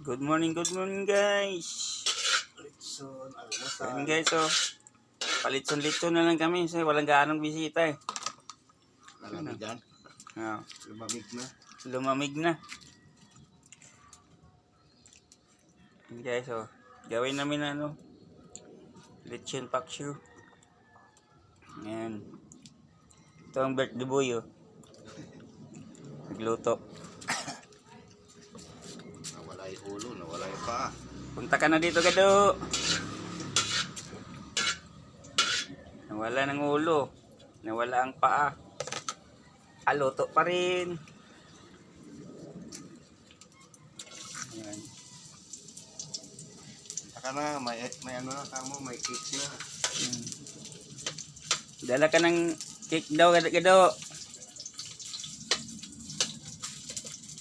Good morning guys. Litson, Ayan almusal. guys, oh. Palitson-litson na lang kami kasi walang gaanong bisita eh. Malamig yan. Ah, Lumamig na. lumamig na. Ayan guys, oh. Gawin namin lechon paksiw. Ayan. Ito ang birthday boy, oh. Nagluto. Nawala yung ulo, nawala yung paa. Punta ka na dito, Gado. Nawala ng ulo. Nawala ang paa. Luto pa rin. Ayan. Saka na, may ano na kamo, may cake na. Dala ka ng cake daw, Gado.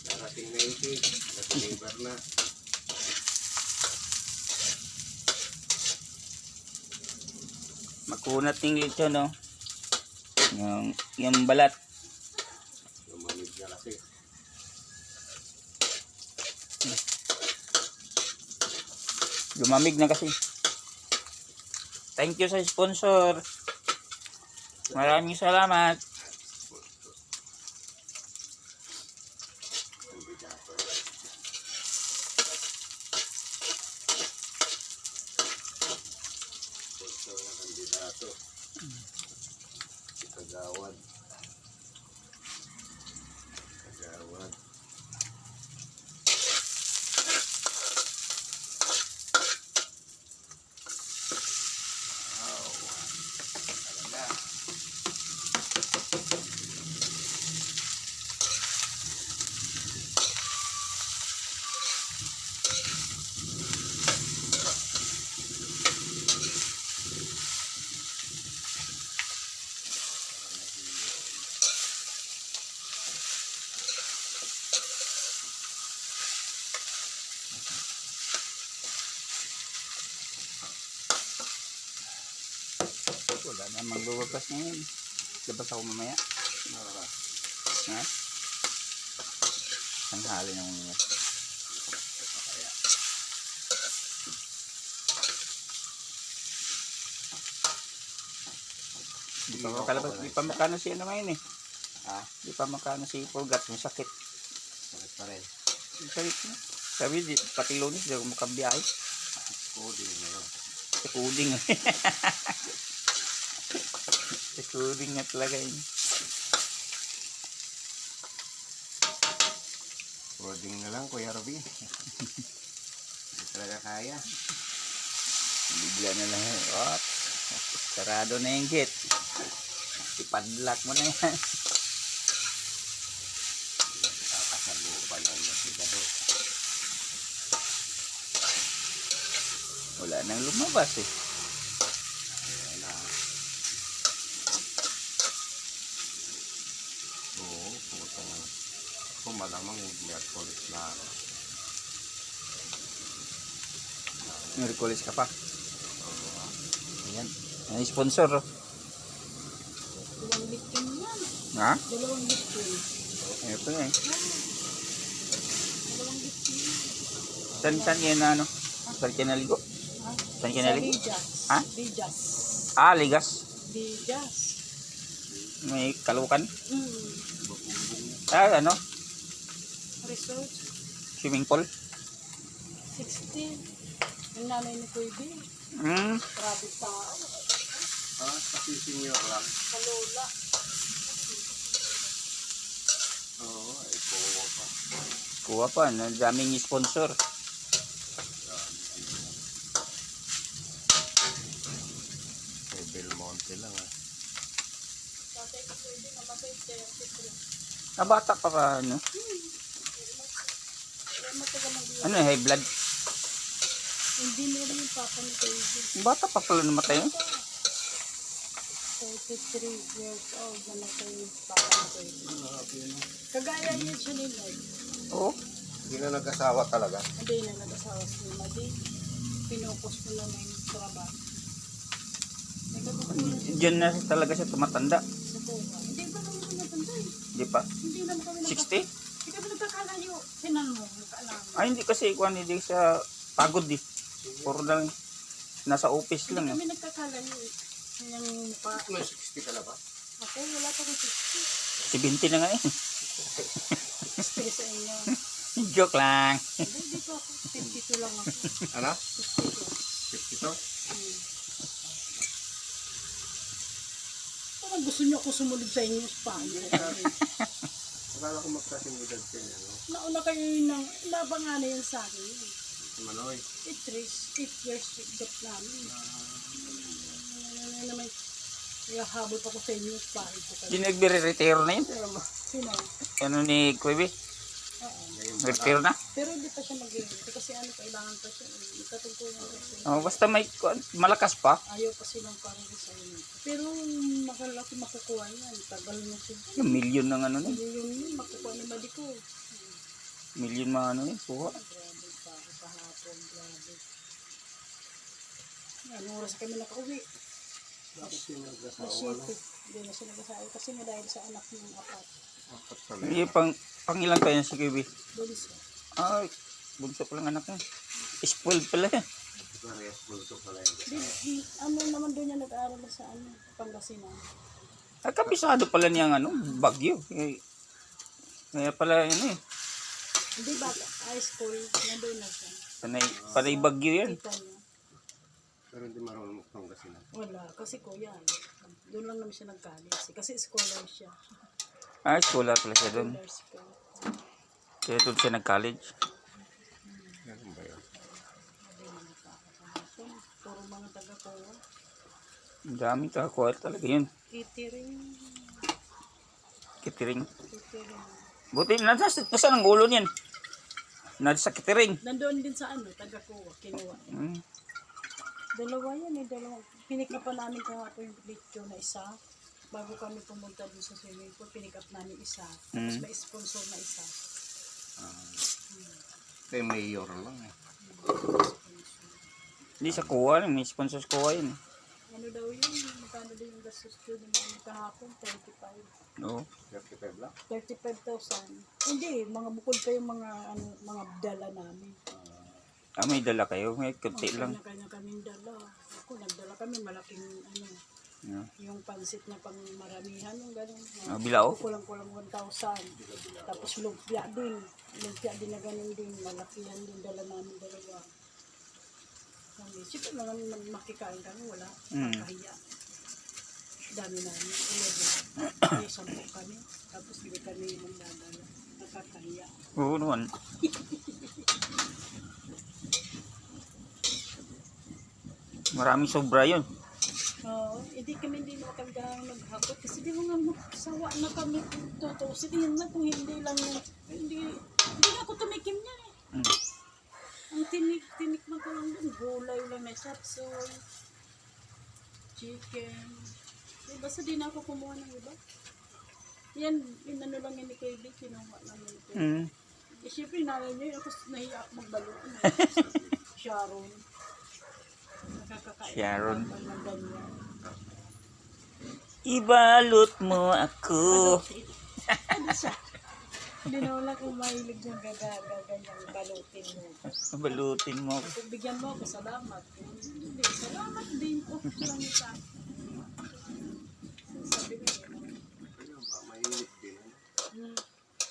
Darating na yung cake. Na-deliver na. Makunat yung lechon, no? Yung balat. Lumamig na kasi. Lumamig na kasi. Thank you sa sponsor. Maraming salamat. Sponsor na kandidato. Kagawad. Kagawad. Wow. Talaga. Wala namang lumabas ngayon. Labas ako mamaya. Ha? Tanghali na muna. Kaya. Di pa makano si ano ngayon eh. Ha? Di pa makano si Pulgat. May sakit. Bakit pa rin? May sakit na. Sabi, pati lunes, di ako makabiyahe. Coding na yun. Sa coding. Sa coding nga talaga yun. Coding na lang, Kuya Ruby. Hindi talaga kaya. Bigla na lang. What? Sarado na yung gate. Ipadlock mo na yan. Kakasalupan na niya si Gado. Wala nang lumabas eh. Ayan na. Oo, putang. Ako malamang Merkulis na ako. Merkulis ka pa. Ayan. Ayan yung sponsor. Oh. Dalawang bitkin yan. Ha? Dalawang bitkin. Ito nga eh. Dalawang bitkin. Saan yan na ano? Saan ka naligo? Ha? Saan ka Sa naligo? Bijas. Ha? Bijas. Ligas. Bijas. May kalukan. Mm. Ano? Resort. Swimming pool. 16. Ang nanay ni Kuya B. Grabe tao. Kasi senior lang. Kalola. Oo, ay kuha pa. Kuha pa. Ang daming sponsor. Kay Belmonte lang ah. Tatay ni Kuya B namatay 33. Bata pa ka ano? Kaya matagal mag-iwan. Ano high blood? Hindi na rin yung papa ni Kuya B. Bata pa pala namatay. 33 years old na namatay yung papa ni Kuya B. Kagaya niya siya ni Lloyd. Oo. Hindi na nag-asawa talaga. Hindi na nag-asawa si Madi. Pinopos ko na yung trabaho. Nagkakapagod Diyan na talaga siya tumatanda. sa kuha. Hindi ba naman natanda eh? Di pa? Hindi naman kami 60? Hindi kami nagkakalayo. Sinan mo, nagkaalam. Ay, hindi kasi ikuan hindi sa pagod eh. Puro lang nasa office lang Hindi eh. kami nagkakalayo eh. Yung pa. May 60 ka na ba? Ako, wala pa kong 60. 70 na nga eh. 60 sa inyo. Joke lang. Hindi, dito ako. 52 lang ako. Ano? 52. 52? Parang gusto niyo ako sumunod sa inyo. Paano? Akala ko magkasing edad kayo, ano? Nauna kayo ng labang nga na yan sa akin. Si Manoy. 8 years gap namin. Naman, ihahabol pa ko sa inyo. Paano po kayo? Yung nagbe-retiro na yun. Sino? Ano ni Kuibi? Oo. Retiro na? Pero hindi pa siya mag-iinti kasi ano, kailangan pa siya. Ikatungkulan kasi. Oh, basta may malakas pa. Ayaw pa silang parang sa inyo. Pero makalaki makukuha niyan. Tagal na siya. Yung million ng ano na. Yun, makukuha ni Madiko. Million mga ano yun. Kuha. Grabe pa ako sa hapon. Grabe. Anong oras kami nakauwi? Bakit yung nagkasawa, Mas ano? Hindi na siya nag-asawa kasi nga dahil sa anak ng apat. Apat pala. Hindi, pang ilang tayo si Kuibi? Doon siya. Ay, bunso pa lang anak niya. Spoiled pala yan. Parehas bulto pala yun. Ano naman doon niya nag-aaral na sa ano, Pangasinan. Ay, kabisado pala niyang ano, Bagyo. Kaya pala yun eh. Hindi ba, high school, nandun na siya. Panay Bagyo yan. Kita niya. Pero hindi marunong Pangasinan. Wala, kasi kuya, doon lang naman siya nag-college. Kasi scholar siya. Ay, scholar pala siya doon. Scholar school. Kaya doon siya nag-college. Ganun ba yun? Puro mga taga-Kowa. Ang daming kakakuha talaga yun. Kitty-ring. Kitiring. Kitty-ring. Buti, nasaan ang ulo niyan? Nasa kitiring. Nandoon din sa ano, taga-Kowa. Kinuha. Dalawa yan eh, dalawa. Pinik up pa namin kahapon yung picture na isa. Bago kami pumunta dun sa swimming pool, pinik up namin isa. Tapos may sponsor na isa. Kay mayor lang eh. Hindi sa kuha, may sponsors kuha yun. Ano daw yun? Magkano din yung gastos ko ng kahapon? 35. Oo. 35 lang. 35,000. Hindi, mga bukod pa yung mga ano, mga dala namin. Ah, may dala kayo. May kunti lang. Kanya-kanya kaming dala. Ako, nagdala kami malaking ano, Yeah. yung pansit na pang maramihan, yung gano'n. Ah, bilao? Kulang-kulang 1,000. Tapos lumpia din. Lumpia din na gano'n din. Malakihan din dala namin dalawa. Kami, siyempre lang makikain kami, wala. Makahiya. Dami namin. 11. May 10 kami. Tapos hindi kami magdadala. Nakakahiya. Oo naman. Maraming sobra yun. Oo, hindi kami hindi makagahang maghapot kasi di mo nga sawa na kami tutusin yun na kung hindi lang hindi nga ako tumikim niya eh. Ang tinik na ko lang dun, gulay lang na sapsoy, chicken. Basta di na ako kumuha ng iba. Yan, inano lang yun ni KB, kinuha lang yun ito. Eh syempre nanay niya, ako nahiya ako magbalo. Sharon. Nakakakain. Sharon. Ng ganyan. Ibalot mo ako. Ano siya? Hindi na wala kung mahilig yung ganyang balutin mo. Balutin mo. Kung bigyan mo ako, salamat. Hindi, salamat din po. Lang isa. Sabi ko, Ayun ba, mahilig din.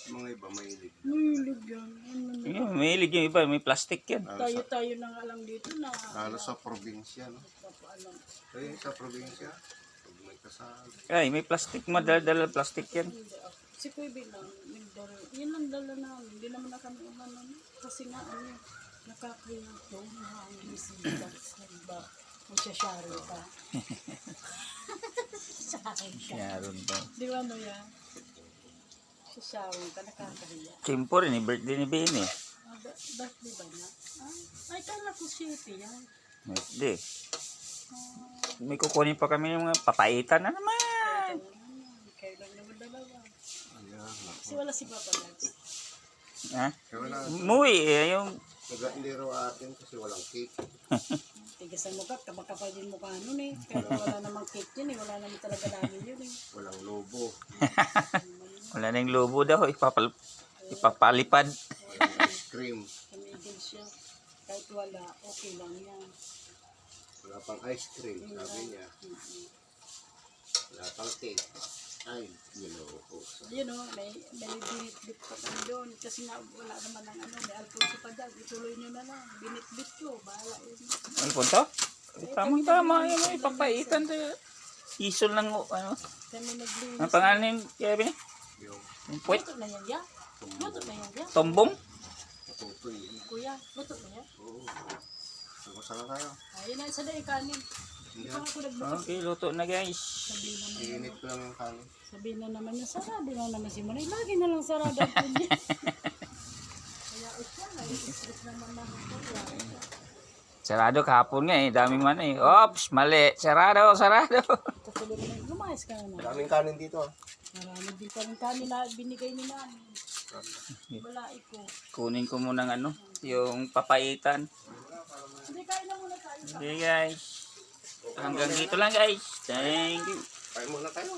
Mga iba mahilig. mahilig yan. Ano na? Yung, mahilig yung iba. May plastic yan. Tayo na nga lang dito na. Lalo sa probinsya, no? Papaalam. Kaya sa probinsya, pag may kasal. Ay, may plastic. Madala plastic yan. Hindi ako. Si Kuya lang, nagdala. Yan ang dala namin. Hindi naman na kami umano. Kasi nga, ano, nakakaya ko na ang bisita. Ba, magsashari pa. Sharon ka. Sharon ba? Di ba ano yan? Si Sharon ka, nakakahiya. Kimpo rin, birthday ni Bene. Birthday ba na? Ay, kala ko city yan. Birthday. May kukunin pa kami ng mga papaitan na naman. Kailan naman dalawa. Ayan, Kasi wala si Papa Lags. Ha? kaya wala. Umuwi eh. Yung Hindi raw atin kasi walang cake. Tigas ang mukha, kapag din mukha nun eh. Pero wala namang cake yun eh. Wala naman talaga namin yun eh. Walang lobo. wala na yung lobo daw. Ipapalipad. cream. Tumigil siya. Kahit wala, okay lang yan. Wala pang ice cream, sabi niya. Wala pang cake. Ay, ginoo. Yun o, may binitbit pa kami doon. Kasi nga wala naman ng ano, may Alfonso pa dyan. Ituloy nyo na lang. Binitbit ko. Bahala yun. Ano po to? Tamang-tama yun. May papaitan to. Isol ng ano. Kami naglinis. Ang pangalan ni Kevin? Yung puwet? Luto na yan, ya. Luto na yan, ya. Tombong? Matutoy. Kuya, luto na yan. Oo. Sagusa lang tayo. Ayun na, isa na yung kanin. Hindi pa ako nagluto. Okay, luto na guys. Iinit ko lang yung kanin. Sabihin na naman niya, sarado lang naman si Monay. Lagi na lang sarado ang niya. Kaya siya, nai-stress naman na ako. Sarado kahapon nga eh. Daming man eh. Ops, mali. Sarado. Kasulog na, lumayas ka na. Daming kanin dito ah. Marami din pa rin kanin na binigay ni namin. Wala iko. Kunin ko muna ng ano. Yung papaitan. Hindi, kain na muna tayo. Okay guys. Hanggang dito lang guys. Thank you. Kain muna tayo.